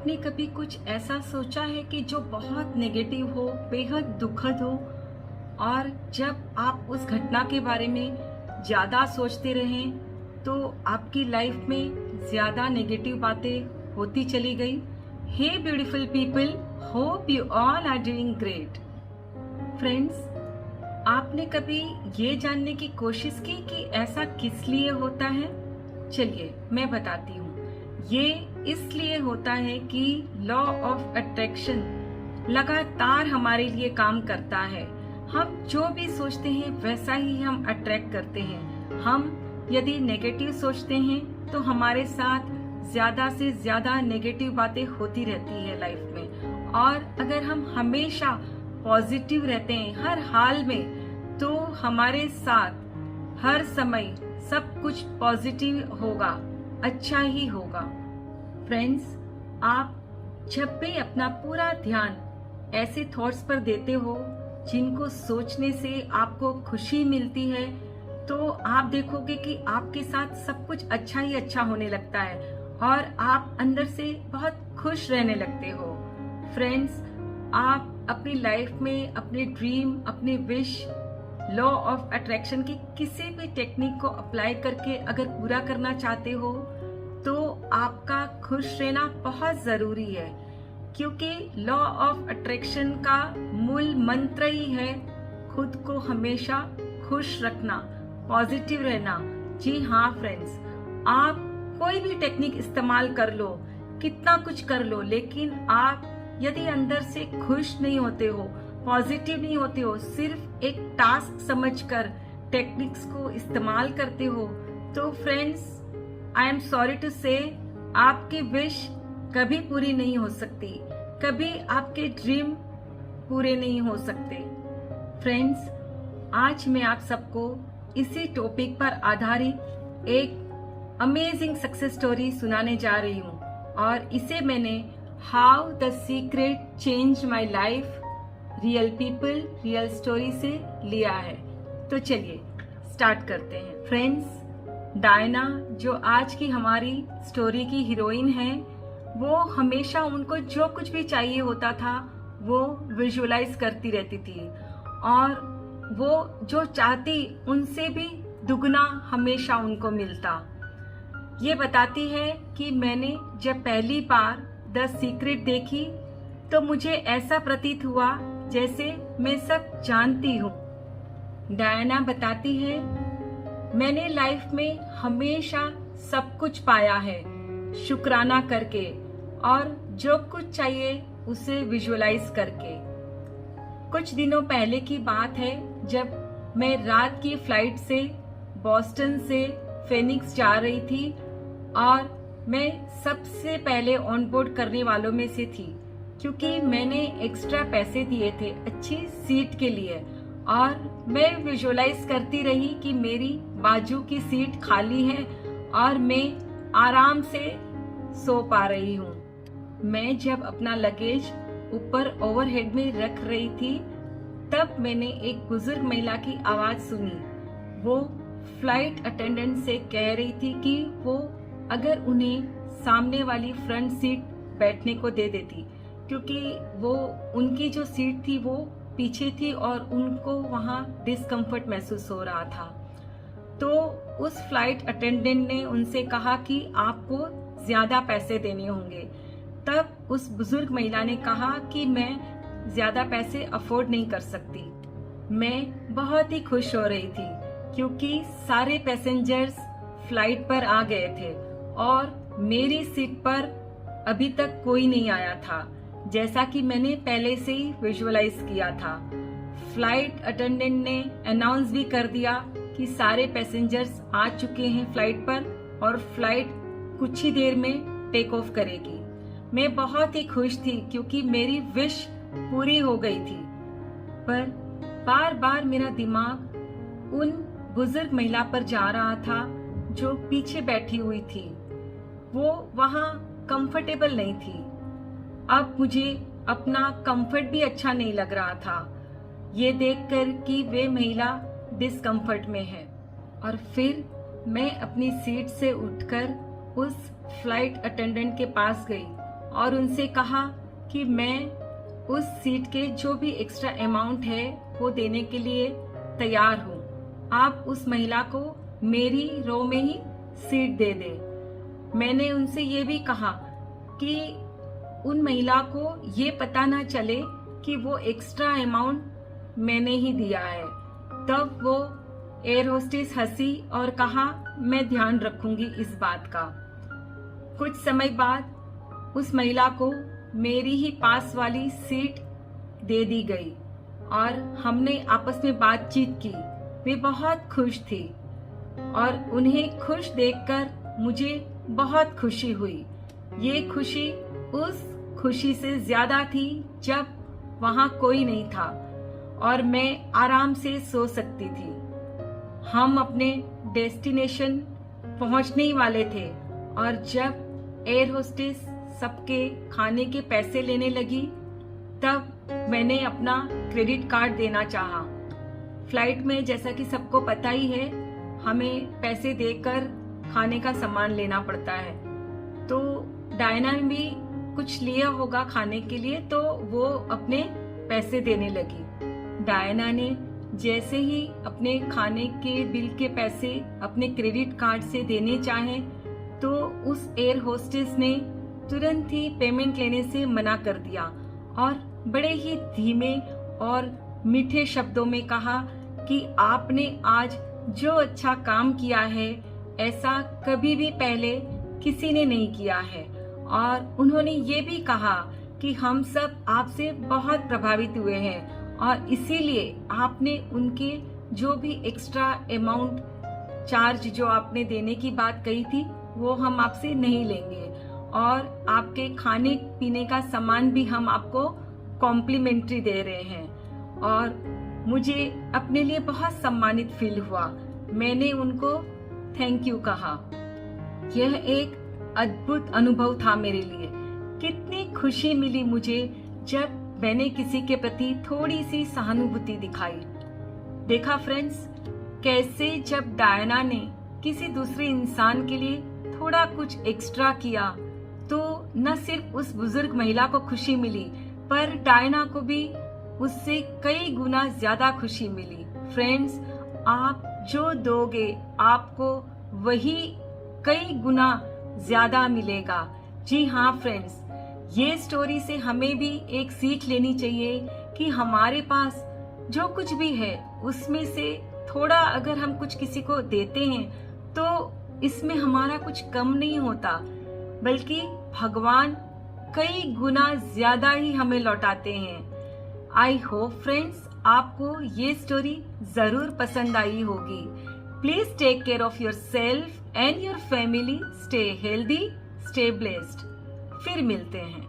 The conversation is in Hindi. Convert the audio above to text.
आपने कभी कुछ ऐसा सोचा है कि जो बहुत नेगेटिव हो, बेहद दुखद हो, और जब आप उस घटना के बारे में ज़्यादा सोचते रहें तो आपकी लाइफ में ज़्यादा नेगेटिव बातें होती चली गई? Hey beautiful people, hope you all are doing great. Friends, आपने कभी ये जानने की कोशिश की कि ऐसा किस लिए होता है? चलिए मैं बताती हूँ। ये इसलिए होता है कि लॉ ऑफ अट्रैक्शन लगातार हमारे लिए काम करता है। हम जो भी सोचते हैं वैसा ही हम अट्रैक्ट करते हैं। हम यदि नेगेटिव सोचते हैं तो हमारे साथ ज्यादा से ज्यादा नेगेटिव बातें होती रहती है लाइफ में, और अगर हम हमेशा पॉजिटिव रहते हैं हर हाल में तो हमारे साथ हर समय सब कुछ पॉजिटिव होगा, अच्छा ही होगा। फ्रेंड्स, आप जब भी अपना पूरा ध्यान ऐसे थॉट्स पर देते हो जिनको सोचने से आपको खुशी मिलती है, तो आप देखोगे कि आपके साथ सब कुछ अच्छा ही अच्छा होने लगता है और आप अंदर से बहुत खुश रहने लगते हो। फ्रेंड्स, आप अपनी लाइफ में अपने ड्रीम, अपने विश, लॉ ऑफ अट्रैक्शन की किसी भी टेक्निक को अप्लाई करके अगर पूरा करना चाहते हो तो आपका खुश रहना बहुत जरूरी है, क्योंकि लॉ ऑफ अट्रैक्शन का मूल मंत्र ही है खुद को हमेशा खुश रखना, पॉजिटिव रहना। जी हाँ फ्रेंड्स, आप कोई भी टेक्निक इस्तेमाल कर लो, कितना कुछ कर लो, लेकिन आप यदि अंदर से खुश नहीं होते हो, पॉजिटिव नहीं होते हो, सिर्फ एक टास्क समझकर टेक्निक्स को इस्तेमाल करते हो, तो friends I am sorry to say आपकी विश कभी पूरी नहीं हो सकती, कभी आपके ड्रीम पूरे नहीं हो सकते। फ्रेंड्स, आज मैं आप सबको इसी टॉपिक पर आधारित एक अमेजिंग सक्सेस स्टोरी सुनाने जा रही हूँ, और इसे मैंने how the secret change my life real people real story से लिया है। तो चलिए स्टार्ट करते हैं। फ्रेंड्स, डायना जो आज की हमारी स्टोरी की हीरोइन है, वो हमेशा उनको जो कुछ भी चाहिए होता था वो विजुअलाइज करती रहती थी, और वो जो चाहती उनसे भी दुगना हमेशा उनको मिलता। ये बताती है कि मैंने जब पहली बार द सीक्रेट देखी तो मुझे ऐसा प्रतीत हुआ जैसे मैं सब जानती हूँ। डायना बताती है, मैंने लाइफ में हमेशा सब कुछ पाया है शुक्राना करके, और जो कुछ चाहिए उसे विजुअलाइज करके। कुछ दिनों पहले की बात है जब मैं रात की फ्लाइट से बॉस्टन से फेनिक्स जा रही थी, और मैं सबसे पहले ऑन बोर्ड करने वालों में से थी, क्योंकि मैंने एक्स्ट्रा पैसे दिए थे अच्छी सीट के लिए, और मैं विजुअलाइज करती रही कि मेरी बाजू की सीट खाली है और मैं आराम से सो पा रही हूँ। मैं जब अपना लगेज ऊपर ओवरहेड में रख रही थी तब मैंने एक बुजुर्ग महिला की आवाज सुनी। वो फ्लाइट अटेंडेंट से कह रही थी कि वो अगर उन्हें सामने वाली फ्रंट सीट बैठने को दे देती, क्योंकि वो उनकी जो सीट थी वो पीछे थी और उनको वहाँ डिस्कम्फर्ट महसूस हो रहा था। तो उस फ्लाइट अटेंडेंट ने उनसे कहा कि आपको ज्यादा पैसे देने होंगे। तब उस बुजुर्ग महिला ने कहा कि मैं ज्यादा पैसे अफोर्ड नहीं कर सकती। मैं बहुत ही खुश हो रही थी क्योंकि सारे पैसेंजर्स फ्लाइट पर आ गए थे और मेरी सीट पर अभी तक कोई नहीं आया था, जैसा कि मैंने पहले से ही विजुअलाइज किया था। फ्लाइट अटेंडेंट ने अनाउंस भी कर दिया कि सारे पैसेंजर्स आ चुके हैं फ्लाइट पर और फ्लाइट कुछ ही देर में टेक ऑफ करेगी। मैं बहुत ही खुश थी क्योंकि मेरी विश पूरी हो गई थी, पर बार बार मेरा दिमाग उन बुजुर्ग महिला पर जा रहा था जो पीछे बैठी हुई थी। वो वहाँ कंफर्टेबल नहीं थी। अब मुझे अपना कंफर्ट भी अच्छा नहीं लग रहा था ये देखकर कि वे महिला डिस्कम्फर्ट में है। और फिर मैं अपनी सीट से उठकर उस फ्लाइट अटेंडेंट के पास गई और उनसे कहा कि मैं उस सीट के जो भी एक्स्ट्रा अमाउंट है वो देने के लिए तैयार हूँ। आप उस महिला को मेरी रो में ही सीट दे दे। मैंने उनसे ये भी कहा कि उन महिला को ये पता ना चले कि वो एक्स्ट्रा अमाउंट मैंने ही दिया है। तब वो एयर होस्टेस हंसी और कहा मैं ध्यान रखूंगी इस बात का। कुछ समय बाद उस महिला को मेरी ही पास वाली सीट दे दी गई और हमने आपस में बातचीत की। वे बहुत खुश थी और उन्हें खुश देखकर मुझे बहुत खुशी हुई। ये खुशी उस खुशी से ज्यादा थी जब वहां कोई नहीं था और मैं आराम से सो सकती थी। हम अपने डेस्टिनेशन पहुंचने ही वाले थे और जब एयर होस्टेस सबके खाने के पैसे लेने लगी तब मैंने अपना क्रेडिट कार्ड देना चाहा। फ्लाइट में जैसा कि सबको पता ही है, हमें पैसे देकर खाने का सामान लेना पड़ता है। तो डायना ने भी कुछ लिया होगा खाने के लिए, तो वो अपने पैसे देने लगी। डायना ने जैसे ही अपने खाने के बिल के पैसे अपने क्रेडिट कार्ड से देने चाहे तो उस एयर होस्टेस ने तुरंत ही पेमेंट लेने से मना कर दिया और बड़े ही धीमे और मीठे शब्दों में कहा कि आपने आज जो अच्छा काम किया है ऐसा कभी भी पहले किसी ने नहीं किया है। और उन्होंने ये भी कहा कि हम सब आपसे बहुत प्रभावित हुए हैं और इसीलिए आपने उनके जो भी एक्स्ट्रा अमाउंट चार्ज जो आपने देने की बात कही थी वो हम आपसे नहीं लेंगे और आपके खाने पीने का सामान भी हम आपको कॉम्प्लीमेंट्री दे रहे हैं। और मुझे अपने लिए बहुत सम्मानित फील हुआ। मैंने उनको थैंक यू कहा। यह एक अद्भुत अनुभव था मेरे लिए। कितनी खुशी मिली मुझे जब मैंने किसी के प्रति थोड़ी सी सहानुभूति दिखाई। देखा फ्रेंड्स, कैसे जब डायना ने किसी दूसरे इंसान के लिए थोड़ा कुछ एक्स्ट्रा किया तो न सिर्फ उस बुजुर्ग महिला को खुशी मिली पर डायना को भी उससे कई गुना ज्यादा खुशी मिली। फ्रेंड्स, आप जो दोगे आपको वही कई गुना ज्यादा मिलेगा। जी हाँ फ्रेंड्स, ये स्टोरी से हमें भी एक सीख लेनी चाहिए कि हमारे पास जो कुछ भी है उसमें से थोड़ा अगर हम कुछ किसी को देते हैं तो इसमें हमारा कुछ कम नहीं होता, बल्कि भगवान कई गुना ज्यादा ही हमें लौटाते हैं। आई होप फ्रेंड्स आपको ये स्टोरी जरूर पसंद आई होगी। Please take care of yourself and your family. Stay healthy, stay blessed. फिर मिलते हैं।